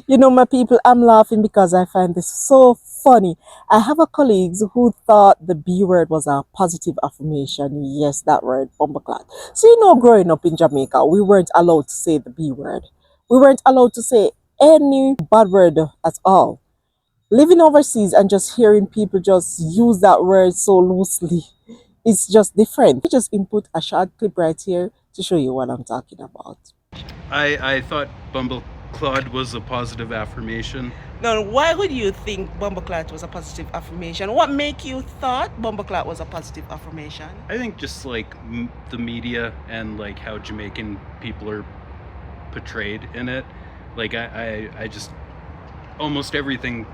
You know, my people, I'm laughing because I find this so funny. I have a colleague who thought the B word was a positive affirmation. Yes, that word, bumbleclad. So, you know, growing up in Jamaica, we weren't allowed to say the B word. We weren't allowed to say any bad word at all. Living overseas and just hearing people just use that word so loosely, it's just different. Just input a short clip right here to show you what I'm talking about. I thought Bumbleclad was a positive affirmation. Now, why would you think Bumbleclat was a positive affirmation? What make you thought Bumbleclat was a positive affirmation? I think just like the media and like how Jamaican people are portrayed in it. Like I just almost everything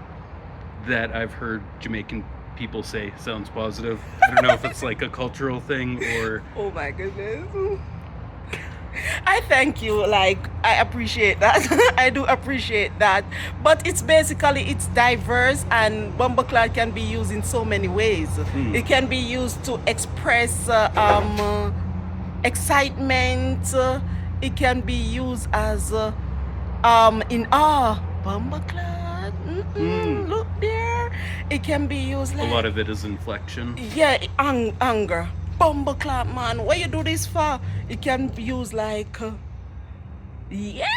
that I've heard Jamaican people say sounds positive. I don't know if it's like a cultural thing or Oh my goodness. I thank you. Like, I appreciate that. I do appreciate that. But it's basically it's diverse, and Bumbleclad can be used in so many ways. It can be used to express excitement. It can be used as in Bumbleclad. Look there. It can be used a like lot of it is inflection. yeah, anger. Bumbleclad, man. What you do this for? It can be used like yeah,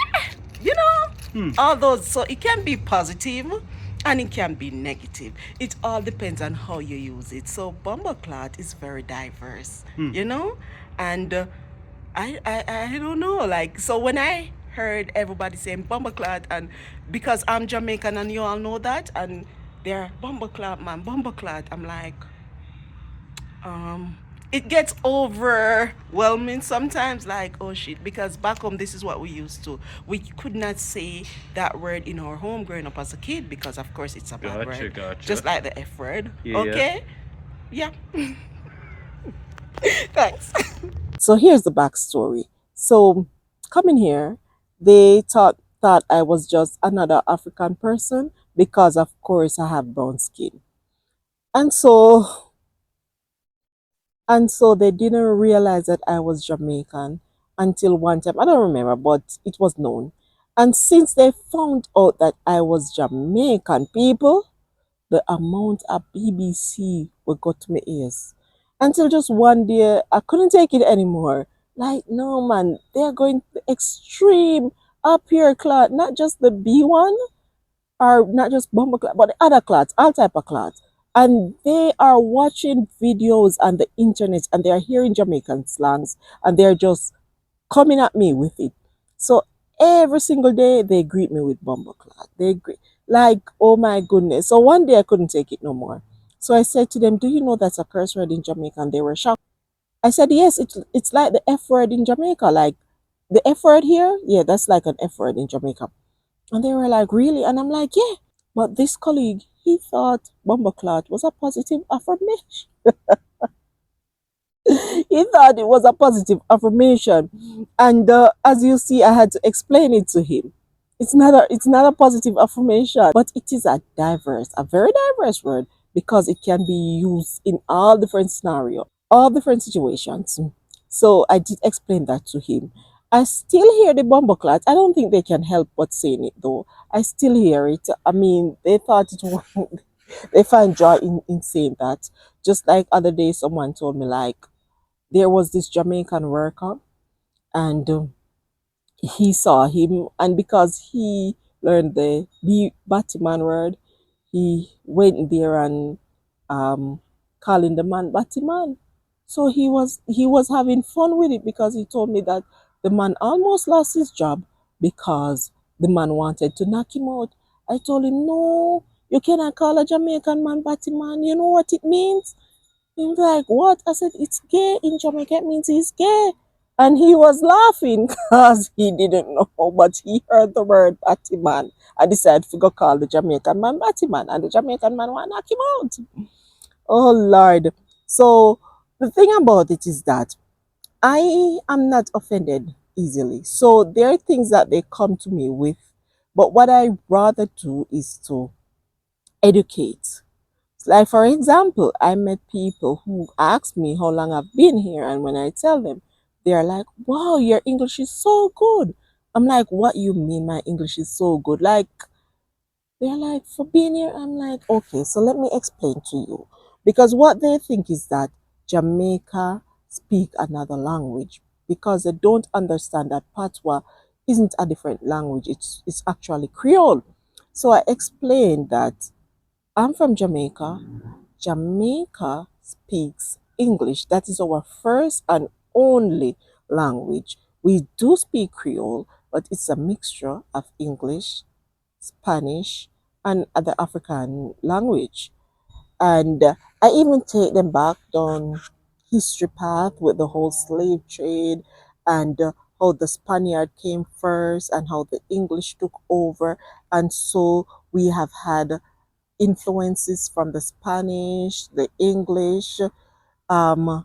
you know, all those. So it can be positive and it can be negative. It all depends on how you use it. So Bumbleclad is very diverse, you know, and I don't know. Like, so when I heard everybody saying Bumbleclad, and because I'm Jamaican and you all know that, and they're Bumbleclad, man, Bumbleclad, I'm like, it gets overwhelming sometimes, like, oh shit, because back home this is what we used to. We could not say that word in our home growing up as a kid because of course it's a bad Gotcha, word, gotcha. just like the F word. Yeah. Okay, yeah. Thanks. So here's the backstory. So coming here, they thought I was just another African person because of course I have brown skin. And so they didn't realize that I was Jamaican until one time. I don't remember, but it was known. And since they found out that I was Jamaican people, the amount of BBC would go to my ears. Until just one day, I couldn't take it anymore. Like, no, man, they're going extreme up here, clot, not just the B one, or not just bomber clot, but the other clots, all type of clots. And they are watching videos on the internet and they're hearing Jamaican slangs and they're just coming at me with it. So every single day they greet me with bumbleclad. They greet like, oh my goodness. So one day I couldn't take it no more. So I said to them, "Do you know that's a curse word in Jamaica?" And they were shocked. I said, "Yes, it's like the F word in Jamaica. Like the F word here, yeah, that's like an F word in Jamaica." And they were like, "Really?" And I'm like, "Yeah." But this colleague, he thought bumbleclad was a positive affirmation. He thought it was a positive affirmation, and as you see, I had to explain it to him. It's not a positive affirmation, but it is a very diverse word because it can be used in all different scenarios, all different situations. So I did explain that to him. I still hear the bumbleclad. I don't think they can help but saying it though. I still hear it. I mean, they thought it was, they find joy in saying that. Just like other day, someone told me like there was this Jamaican worker and he saw him, and because he learned the Batman word, he went there and um, calling the man Batman. So he was having fun with it because he told me that the man almost lost his job because the man wanted to knock him out. I told him, no, you cannot call a Jamaican man Batman. You know what it means? He was like, what? I said, it's gay in Jamaica. It means he's gay. And he was laughing because he didn't know, but he heard the word Batman and decided to go call the Jamaican man Batman. And the Jamaican man want to knock him out. Oh, Lord. So the thing about it is that I am not offended easily. So there are things that they come to me with. But what I rather do is to educate. Like, for example, I met people who ask me how long I've been here, and when I tell them, they're like, wow, your English is so good. I'm like, what you mean my English is so good? Like, they're like, for being here, I'm like, okay, so let me explain to you. Because what they think is that Jamaica speak another language because they don't understand that Patois isn't a different language. It's actually Creole. So I explained that I'm from Jamaica. Jamaica speaks English. That is our first and only language. We do speak Creole, but it's a mixture of English, Spanish, and other African language. And I even take them back down history path with the whole slave trade and how the Spaniard came first and how the English took over. And so we have had influences from the Spanish, the English, the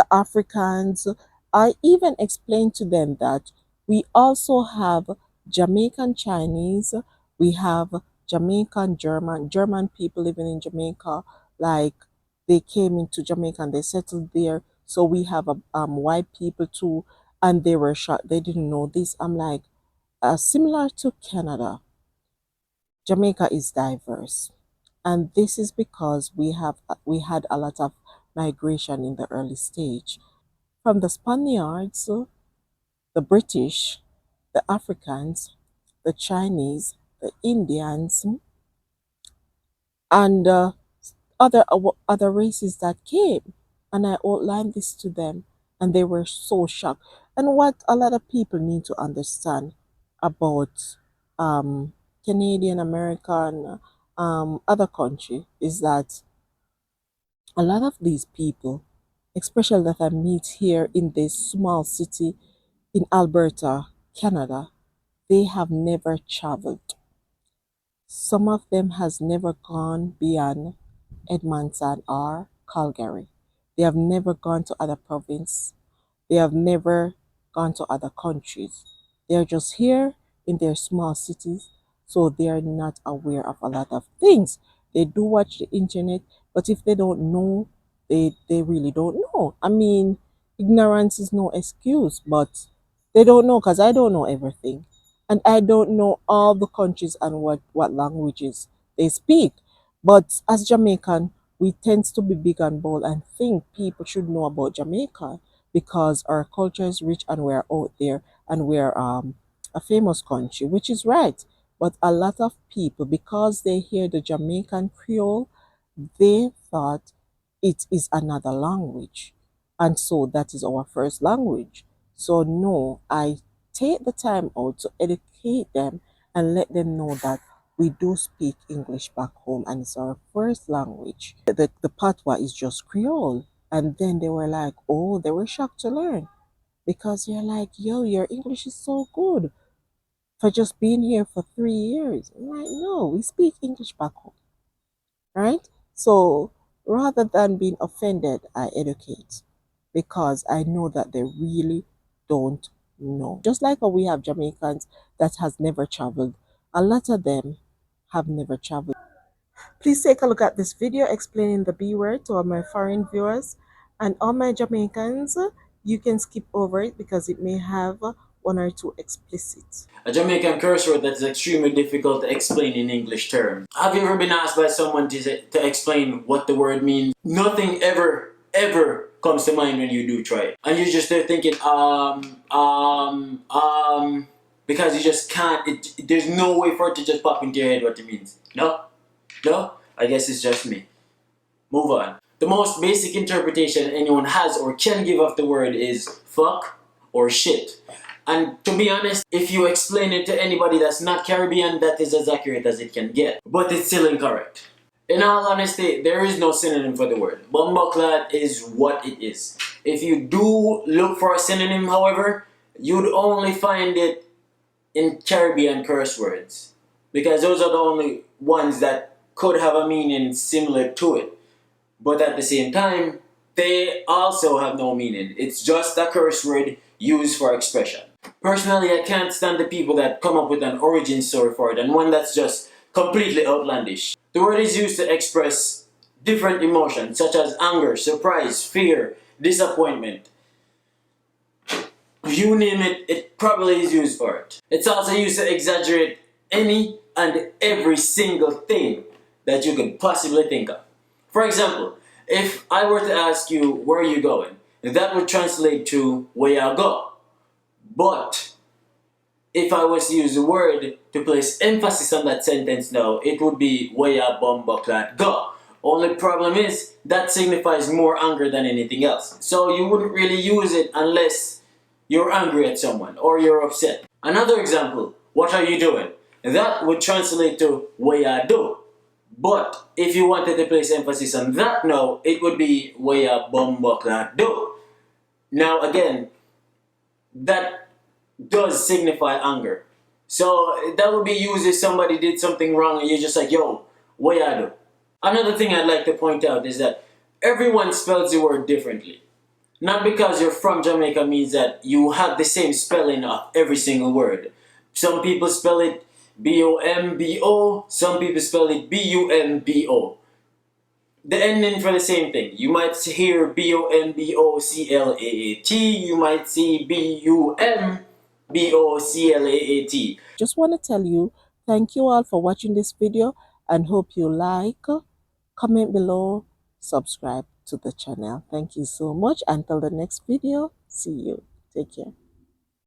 Africans. I even explained to them that we also have Jamaican Chinese, we have Jamaican German people living in Jamaica, like they came into Jamaica and they settled there. So we have white people too, and they were shocked. They didn't know this. I'm like, similar to Canada, Jamaica is diverse, and this is because we had a lot of migration in the early stage from the Spaniards, the British, the Africans, the Chinese, the Indians, and other races that came. And I outlined this to them, and they were so shocked. And what a lot of people need to understand about um, Canadian, American, other country is that a lot of these people, especially that I meet here in this small city in Alberta, Canada, they have never traveled. Some of them has never gone beyond Edmonton or Calgary. They have never gone to other province. They have never gone to other countries. They are just here in their small cities, so they are not aware of a lot of things. They do watch the internet, but if they don't know, they really don't know. I mean, ignorance is no excuse, but they don't know because I don't know everything. And I don't know all the countries and what languages they speak. But as Jamaican, we tend to be big and bold and think people should know about Jamaica because our culture is rich and we're out there and we're a famous country, which is right. But a lot of people, because they hear the Jamaican Creole, they thought it is another language. And so that is our first language. So, no, I take the time out to educate them and let them know that we do speak English back home and it's our first language. The patois is just Creole. And then they were like, oh, they were shocked to learn because you're like, yo, your English is so good for just being here for 3 years. I'm like, no, we speak English back home, right? So rather than being offended, I educate because I know that they really don't know. Just like how we have Jamaicans that has never traveled, a lot of them have never traveled. Please take a look at this video explaining the B word to all my foreign viewers and all my Jamaicans. You can skip over it because it may have one or two explicit. A Jamaican curse word that is extremely difficult to explain in English terms. Have you ever been asked by someone to explain what the word means? Nothing ever comes to mind when you do try it. And you're just there thinking, because you just can't, there's no way for it to just pop into your head what it means. No? No? I guess it's just me. Move on. The most basic interpretation anyone has or can give of the word is fuck or shit. And to be honest, if you explain it to anybody that's not Caribbean, that is as accurate as it can get. But it's still incorrect. In all honesty, there is no synonym for the word. Bumbleclad is what it is. If you do look for a synonym, however, you'd only find it in Caribbean curse words. Because those are the only ones that could have a meaning similar to it. But at the same time, they also have no meaning. It's just a curse word used for expression. Personally, I can't stand the people that come up with an origin story for it and one that's just completely outlandish. The word is used to express different emotions such as anger, surprise, fear, disappointment. you name it, it probably is used for it. It's also used to exaggerate any and every single thing that you could possibly think of. For example, if I were to ask you where are you going, that would translate to where I go. But if I was to use a word to place emphasis on that sentence now, it would be where bumbleclad go. Only problem is that signifies more anger than anything else. So you wouldn't really use it unless you're angry at someone or you're upset. Another example, what are you doing? That would translate to where do. But if you wanted to place emphasis on that now, it would be where bumbleclad do. Now again, that does signify anger. So that would be used if somebody did something wrong and you're just like, yo, what I do? Another thing I'd like to point out is that everyone spells the word differently. Not because you're from Jamaica means that you have the same spelling of every single word. Some people spell it B-O-M-B-O, some people spell it B-U-M-B-O. The ending for the same thing. You might hear B-O-M-B-O-C-L-A-A-T, you might see B-U-M-B-O-C-L-A-A-T. Just want to tell you, thank you all for watching this video and hope you like, comment below, subscribe to the channel. Thank you so much. Until the next video, see you. Take care.